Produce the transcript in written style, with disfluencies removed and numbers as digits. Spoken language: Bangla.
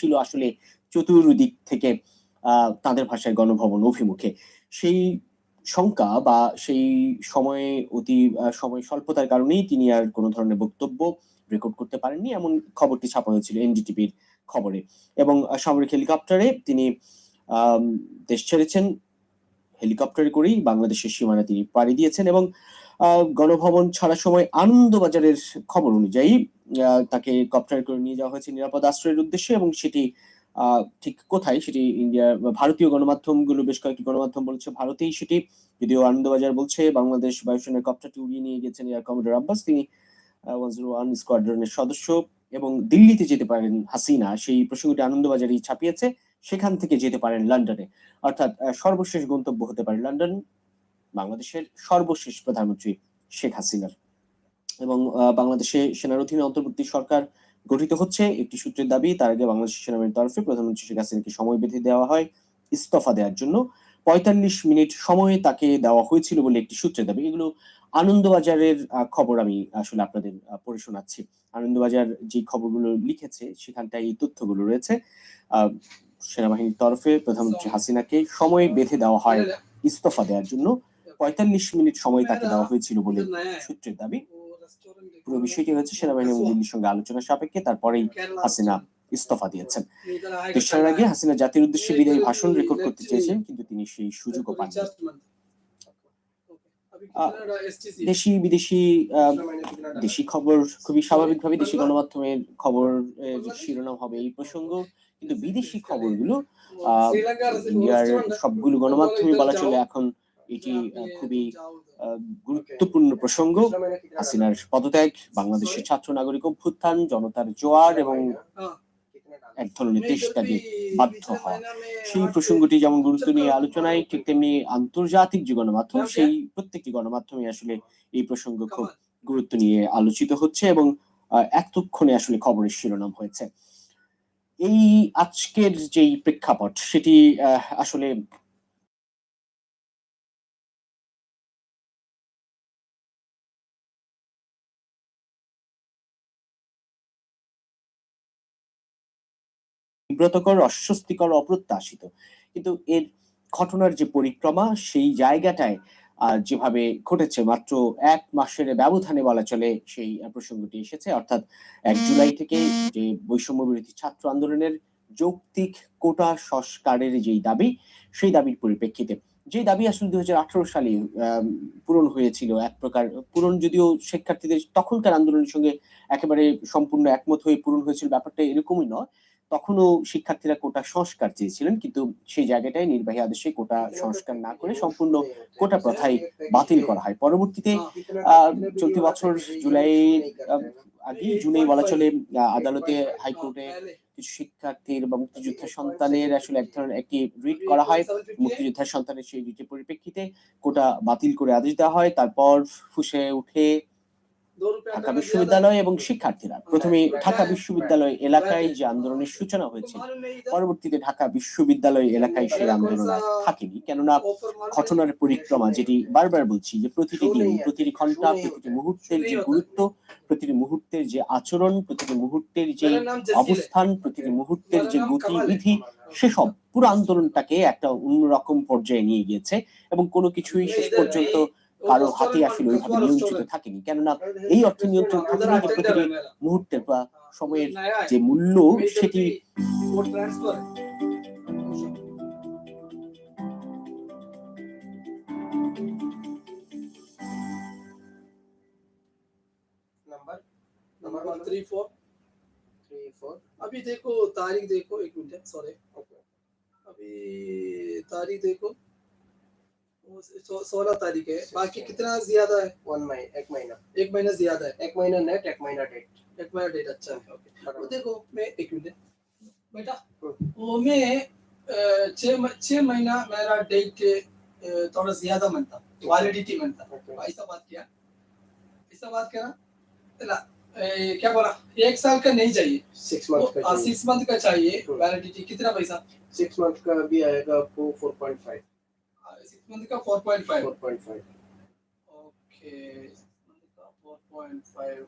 ছিল আসলে চতুর্দিক থেকে তাদের ভাষায় গণভবন অভিমুখে। সেই শঙ্কা বা সেই সময়ে সময় স্বল্পতার কারণেই তিনি আর কোন ধরনের বক্তব্য রেকর্ড করতে পারেননি, এমন খবরটি ছাপা হয়েছিল এনডিটিভির খবরে। এবং সামরিক হেলিকপ্টারে তিনি দেশ ছেড়েছেন। হেলিকপ্টারে করেই বাংলাদেশের সীমানা তিনি পাড়ি দিয়েছেন এবং গণভবন ছাড়ার সময় আনন্দবাজারের খবর অনুযায়ী তাকে কপ্টারে করে নিয়ে যাওয়া হয়েছে নিরাপদ আশ্রয়ের উদ্দেশ্যে, এবং সেটি ঠিক কোথায় সেটি ভারতীয় গণমাধ্যমগুলো, বেশ কয়েকটি গণমাধ্যম বলছে ভারতেই সেটি, যদিও আনন্দবাজার বলছে বাংলাদেশ বায়ুসেনার কপ্টারটি উড়িয়ে নিয়ে গেছেন এয়ার কমান্ডার আব্বাস, তিনি 101 স্কোয়াড্রনের সদস্য, এবং দিল্লিতে যেতে পারেন হাসিনা, সেই প্রসঙ্গটি আনন্দবাজারই ছাপিয়েছে। সেখান থেকে যেতে পারেন লন্ডনে, অর্থাৎ সর্বশেষ গন্তব্য হতে পারে লন্ডন, বাংলাদেশের সর্বশেষ প্রধানমন্ত্রী শেখ হাসিনার। এবং বাংলাদেশে সেনার অধীনে অন্তর্বর্তী সরকার গঠিত হচ্ছে, একটি সূত্রের দাবি তার আগে বাংলাদেশ সেনাবাহিনীর তরফে প্রধানমন্ত্রী শেখ হাসিনাকে সময় বেঁধে দেওয়া হয় ইস্তফা দেওয়ার জন্য। ৪৫ মিনিট সময় তাকে দেওয়া হয়েছিল বলে একটি সূত্রের দাবি। এগুলো আনন্দবাজারের খবর, আমি আসলে আপনাদের পড়ে শোনাচ্ছি। আনন্দবাজার যে খবরগুলো লিখেছে সেখানটায় এই তথ্যগুলো রয়েছে। সেনাবাহিনীর তরফে প্রধানমন্ত্রী হাসিনাকে সময় বেঁধে দেওয়া হয় ইস্তফা দেওয়ার জন্য, ৪৫ মিনিট সময় তাকে দেওয়া হয়েছিল বলে সূত্রের দাবি। পুরো বিষয়টি হচ্ছে সেনাবাহিনী এবং দিল্লির সঙ্গে আলোচনা সাপেক্ষে তারপরেই হাসিনা ইস্তফা দিয়েছেন। দেশের আগে হাসিনা জাতির উদ্দেশ্যে বিদায়ী ভাষণ রেকর্ড করতে চেয়েছেন, কিন্তু তিনি সেই সুযোগও পাননি। দেশি বিদেশি দেশি খবর খুবই স্বাভাবিকভাবে দেশি গণমাধ্যমের খবর শিরোনাম হবে এই প্রসঙ্গ, কিন্তু বিদেশি খবরগুলো ইন্ডিয়ার সবগুলো গণমাধ্যমে বলা চলে এখন এটি খুবই গুরুত্বপূর্ণ প্রসঙ্গ। হাসিনার পদত্যাগ, বাংলাদেশের ছাত্র নাগরিক অভ্যুত্থান, জনতার জোয়ার এবং এক ধরনের দেশত্যাগে বাধ্য হওয়া, সেই প্রসঙ্গটি যেমন গুরুত্ব নিয়ে আলোচনায়, ঠিক তেমনি আন্তর্জাতিক যে গণমাধ্যম সেই প্রত্যেকটি গণমাধ্যমে আসলে এই প্রসঙ্গ খুব গুরুত্ব নিয়ে আলোচিত হচ্ছে এবং এতক্ষণে আসলে খবরের শিরোনাম হয়েছে। এই আজকের যেই প্রেক্ষাপট সেটি আসলে বিব্রতকর, অস্বস্তিকর, অপ্রত্যাশিত, কিন্তু এর ঘটনার যে পরিক্রমা সেই জায়গাটায় যেভাবে ঘটেছে মাত্র ১ মাসের ব্যবধানে বলা চলে সেই প্রসঙ্গটি এসেছে, অর্থাৎ ১ জুলাই থেকে যে বৈষম্য বিরোধী ছাত্র আন্দোলনের যৌক্তিক কোটা সংস্কারের যেই দাবি, সেই দাবির পরিপ্রেক্ষিতে যে দাবি আসলে ২০১৮ সালে পূরণ হয়েছিল, এক প্রকার পূরণ, যদিও শিক্ষার্থীদের তখনকার আন্দোলনের সঙ্গে একেবারে সম্পূর্ণ একমত হয়ে পূরণ হয়েছিল ব্যাপারটা এরকমই নয়, তখনও শিক্ষার্থীরা কোটা সংস্কার চেয়েছিলেন, কিন্তু সেই জায়গাটায় নির্বাহী আদেশে কোটা সংস্কার না করে সম্পূর্ণ কোটা প্রথাই বাতিল করা হয়। পরবর্তীতে চলতি বছর জুনেই বলা চলে আদালতে, হাইকোর্টে কিছু শিক্ষার্থীর বা মুক্তিযোদ্ধা সন্তানের আসলে এক ধরনের একটি রিট করা হয়। মুক্তিযোদ্ধার সন্তানের সেই রিটের পরিপ্রেক্ষিতে কোটা বাতিল করে আদেশ দেওয়া হয়। তারপর ফুঁসে উঠে ঢাকা বিশ্ববিদ্যালয় এবং শিক্ষার্থীরা প্রথমে ঢাকা বিশ্ববিদ্যালয় এলাকায় যে আন্দোলনের সূচনা হয়েছে, পরবর্তীতে ঢাকা বিশ্ববিদ্যালয় এলাকায় সেই আন্দোলন আর থাকেনি, কেননা ঘটনার পরিক্রমা, যেটি বারবার বলছি যে প্রতিটি দিন, প্রতিটি ঘন্টা, প্রতিটি মুহূর্তের যে গুরুত্ব, প্রতিটি মুহূর্তের যে আচরণ, প্রতিটি মুহূর্তের যে অবস্থান, প্রতিটি মুহূর্তের যে গতিবিধি, সেসব পুরো আন্দোলনটাকে একটা অন্যরকম পর্যায়ে নিয়ে গিয়েছে এবং কোনো কিছুই শেষ পর্যন্ত কারো হাতে আসলে ওইভাবে নিয়ন্ত্রিত থাকেনি, কেননা এই অর্থ নিয়ন্ত্রণ থাকেনি যে প্রতিটি মুহূর্তের বা সময়ের যে মূল্য সেটি नंबर 134 अभी देखो तारीख देखो, एक मिनट सॉरी, अभी तारीख देखो 16 तारीख है, बाकी कितना ज्यादा है? 1 महीना, 1 महीना, 1 महीना ज्यादा है, 1 महीना नेट, 1 महीना डेट, 1 महीना डेट, अच्छा है, ओके। तो देखो मैं एक मिनट बेटा, वो मैं 6 महीना मेरा डेट थोड़ा ज्यादा मनता, वैलिडिटी मनता, ऐसा बात किया, ऐसा बात करा क्या बोला, 1 साल का नहीं चाहिए, 6 मंथ का चाहिए, 6 मंथ का चाहिए वैलिडिटी। कितना पैसा? 6 मंथ का भी आएगा आपको 4.5, 6 मंथ का 4.5 ओके, 6 मंथ का 4.5